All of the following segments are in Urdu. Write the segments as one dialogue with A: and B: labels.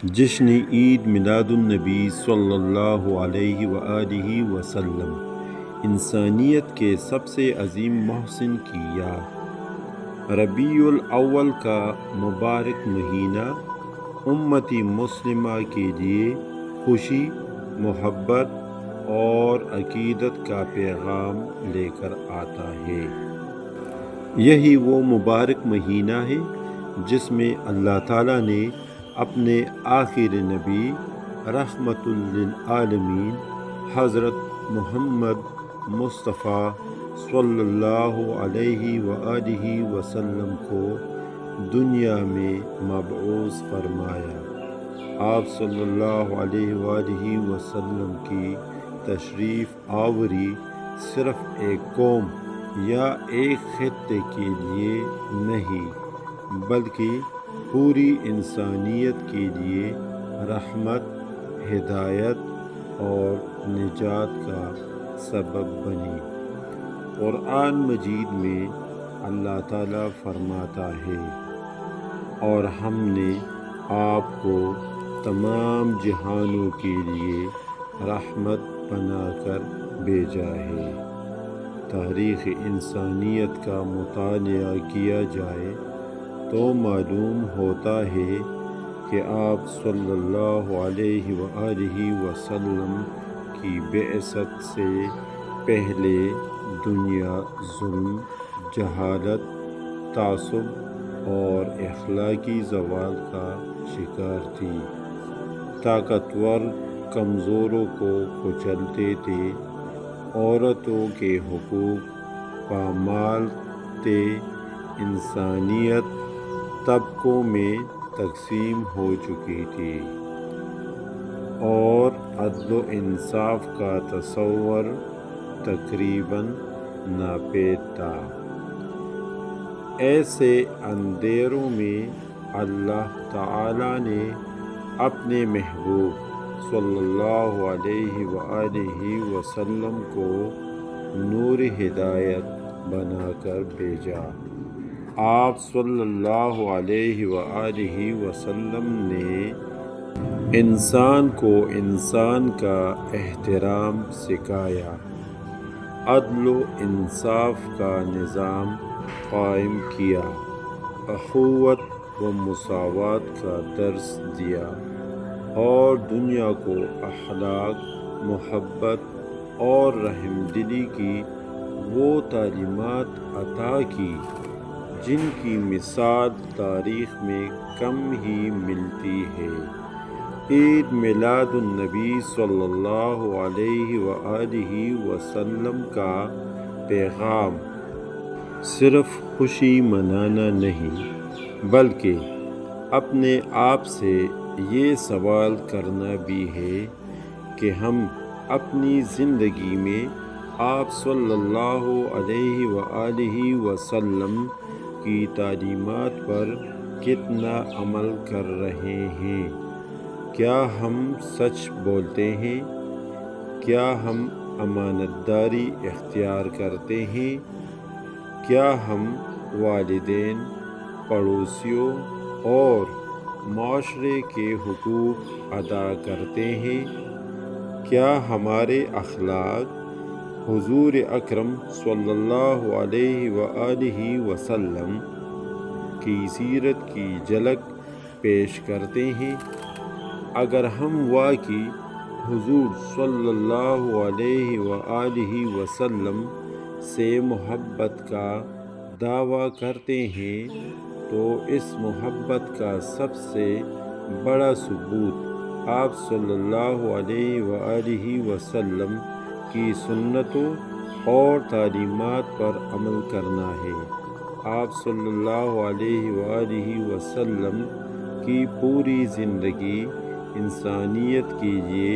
A: جشن عید میلاد النبی صلی اللہ علیہ وآلہ وسلم انسانیت کے سب سے عظیم محسن کی یاد۔ ربیع الاول کا مبارک مہینہ امتی مسلمہ کے لیے خوشی، محبت اور عقیدت کا پیغام لے کر آتا ہے۔ یہی وہ مبارک مہینہ ہے جس میں اللہ تعالیٰ نے اپنے آخر نبی رحمت للعالمین حضرت محمد مصطفیٰ صلی اللہ علیہ وآلہ وسلم کو دنیا میں مبعوث فرمایا۔ آپ صلی اللہ علیہ وآلہ وسلم کی تشریف آوری صرف ایک قوم یا ایک خطے کے لیے نہیں بلکہ پوری انسانیت کے لیے رحمت، ہدایت اور نجات کا سبب بنی۔ قرآن مجید میں اللہ تعالیٰ فرماتا ہے، اور ہم نے آپ کو تمام جہانوں کے لیے رحمت بنا کر بھیجا ہے۔ تاریخ انسانیت کا مطالعہ کیا جائے تو معلوم ہوتا ہے کہ آپ صلی اللہ علیہ وآلہ وسلم کی بعثت سے پہلے دنیا ظلم، جہالت، تعصب اور اخلاقی زوال کا شکار تھی۔ طاقتور کمزوروں کو کچلتے تھے، عورتوں کے حقوق پامال تھے، انسانیت طبقوں میں تقسیم ہو چکی تھی، اور عدل و انصاف کا تصور تقریباً ناپید تھا۔ ایسے اندھیروں میں اللہ تعالیٰ نے اپنے محبوب صلی اللہ علیہ وآلہ وسلم کو نور ہدایت بنا کر بھیجا۔ آپ صلی اللہ علیہ وآلہ وسلم نے انسان کو انسان کا احترام سکھایا، عدل و انصاف کا نظام قائم کیا، اخوت و مساوات کا درس دیا، اور دنیا کو اخلاق، محبت اور رحم دلی کی وہ تعلیمات عطا کی جن کی مثال تاریخ میں کم ہی ملتی ہے۔ عید میلاد النبی صلی اللہ علیہ وآلہ وسلم کا پیغام صرف خوشی منانا نہیں بلکہ اپنے آپ سے یہ سوال کرنا بھی ہے کہ ہم اپنی زندگی میں آپ صلی اللہ علیہ وآلہ وسلم کی تعلیمات پر کتنا عمل کر رہے ہیں۔ کیا ہم سچ بولتے ہیں؟ کیا ہم امانت داری اختیار کرتے ہیں؟ کیا ہم والدین، پڑوسیوں اور معاشرے کے حقوق ادا کرتے ہیں؟ کیا ہمارے اخلاق حضور اکرم صلی اللہ علیہ وآلہ وسلم کی سیرت کی جھلک پیش کرتے ہیں؟ اگر ہم واقعی حضور صلی اللہ علیہ وآلہ وسلم سے محبت کا دعویٰ کرتے ہیں تو اس محبت کا سب سے بڑا ثبوت آپ صلی اللہ علیہ وآلہ وسلم کی سنتوں اور تعلیمات پر عمل کرنا ہے۔ آپ صلی اللہ علیہ وآلہ وسلم کی پوری زندگی انسانیت کے لیے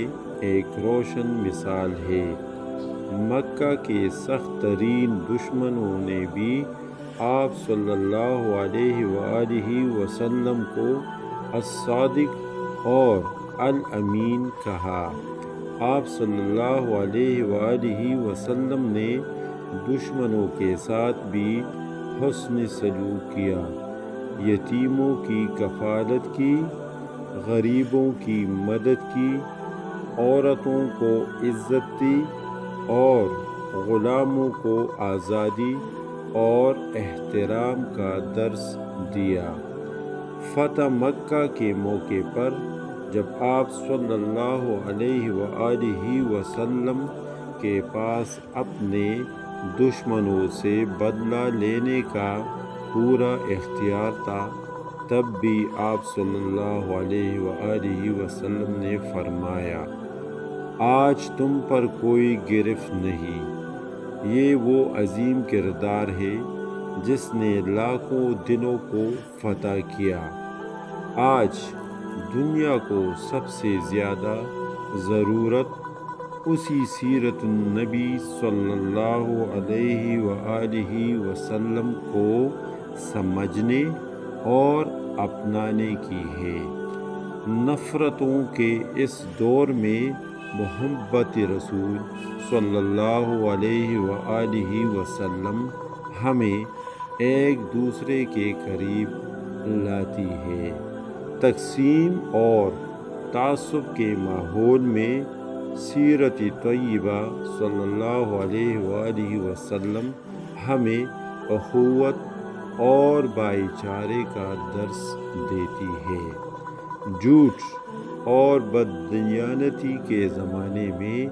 A: ایک روشن مثال ہے۔ مکہ کے سخت ترین دشمنوں نے بھی آپ صلی اللہ علیہ وآلہ وسلم کو الصادق اور الامین کہا۔ آپ صلی اللہ علیہ وآلہ وسلم نے دشمنوں کے ساتھ بھی حسن سلوک کیا، یتیموں کی کفالت کی، غریبوں کی مدد کی، عورتوں کو عزت دی اور غلاموں کو آزادی اور احترام کا درس دیا۔ فتح مکہ کے موقع پر جب آپ صلی اللہ علیہ وآلہ وسلم کے پاس اپنے دشمنوں سے بدلہ لینے کا پورا اختیار تھا، تب بھی آپ صلی اللہ علیہ وآلہ وسلم نے فرمایا، آج تم پر کوئی گرفت نہیں۔ یہ وہ عظیم کردار ہے جس نے لاکھوں دلوں کو فتح کیا۔ آج دنیا کو سب سے زیادہ ضرورت اسی سیرت النبی صلی اللہ علیہ وآلہ وسلم کو سمجھنے اور اپنانے کی ہے۔ نفرتوں کے اس دور میں محبت رسول صلی اللہ علیہ وآلہ وسلم ہمیں ایک دوسرے کے قریب لاتی ہے۔ تقسیم اور تعصب کے ماحول میں سیرت طیبہ صلی اللہ علیہ وآلہ وسلم ہمیں اخوت اور بھائی چارے کا درس دیتی ہے۔ جھوٹ اور بددیانتی کے زمانے میں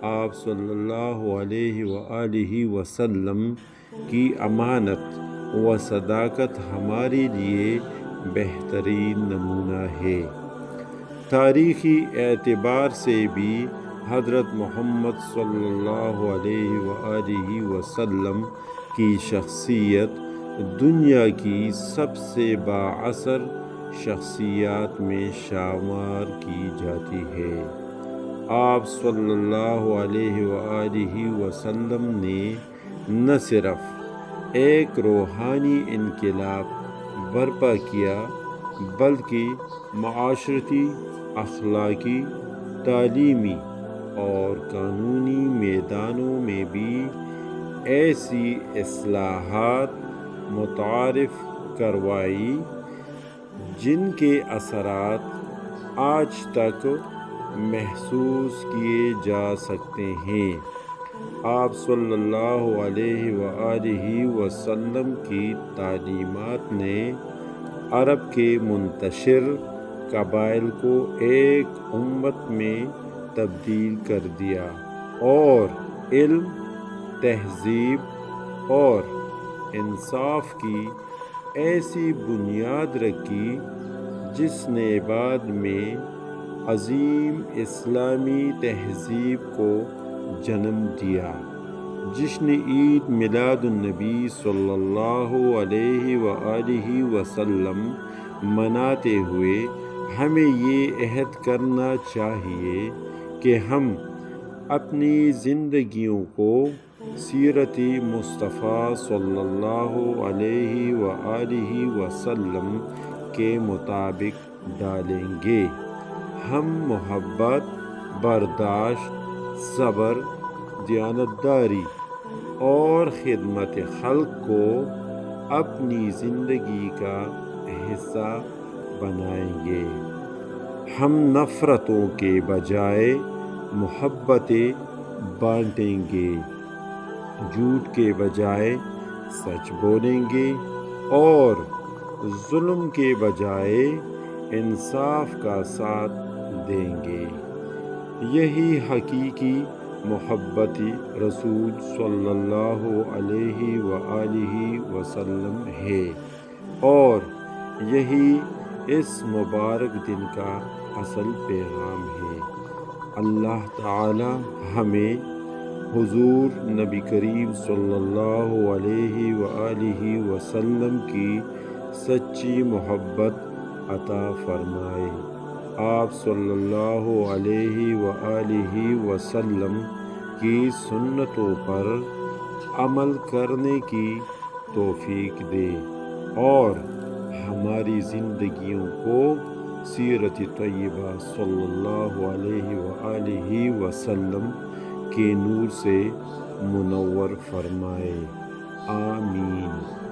A: آپ صلی اللہ علیہ وآلہ وسلم کی امانت و صداقت ہمارے لیے بہترین نمونہ ہے۔ تاریخی اعتبار سے بھی حضرت محمد صلی اللہ علیہ وآلہ وسلم کی شخصیت دنیا کی سب سے بااثر شخصیات میں شمار کی جاتی ہے۔ آپ صلی اللہ علیہ وآلہ وسلم نے نہ صرف ایک روحانی انقلاب برپا کیا بلکہ معاشرتی، اخلاقی، تعلیمی اور قانونی میدانوں میں بھی ایسی اصلاحات متعارف کروائی جن کے اثرات آج تک محسوس کیے جا سکتے ہیں۔ آپ صلی اللہ علیہ وآلہ وسلم کی تعلیمات نے عرب کے منتشر قبائل کو ایک امت میں تبدیل کر دیا اور علم، تہذیب اور انصاف کی ایسی بنیاد رکھی جس نے بعد میں عظیم اسلامی تہذیب کو جنم دیا۔ جشن عید میلاد النبی صلی اللہ علیہ وآلہ وسلم مناتے ہوئے ہمیں یہ عہد کرنا چاہیے کہ ہم اپنی زندگیوں کو سیرت مصطفیٰ صلی اللہ علیہ وآلہ وسلم کے مطابق ڈالیں گے۔ ہم محبت، برداشت، صبر، دیانتداری اور خدمت خلق کو اپنی زندگی کا حصہ بنائیں گے۔ ہم نفرتوں کے بجائے محبتیں بانٹیں گے، جھوٹ کے بجائے سچ بولیں گے اور ظلم کے بجائے انصاف کا ساتھ دیں گے۔ یہی حقیقی محبت رسول صلی اللہ علیہ وآلہ وسلم ہے اور یہی اس مبارک دن کا اصل پیغام ہے۔ اللہ تعالی ہمیں حضور نبی کریم صلی اللہ علیہ وآلہ وسلم کی سچی محبت عطا فرمائے۔ آپ صلی اللہ علیہ وآلہ وسلم کی سنتوں پر عمل کرنے کی توفیق دے اور ہماری زندگیوں کو سیرت طیبہ صلی اللہ علیہ وآلہ وسلم کے نور سے منور فرمائے۔ آمین۔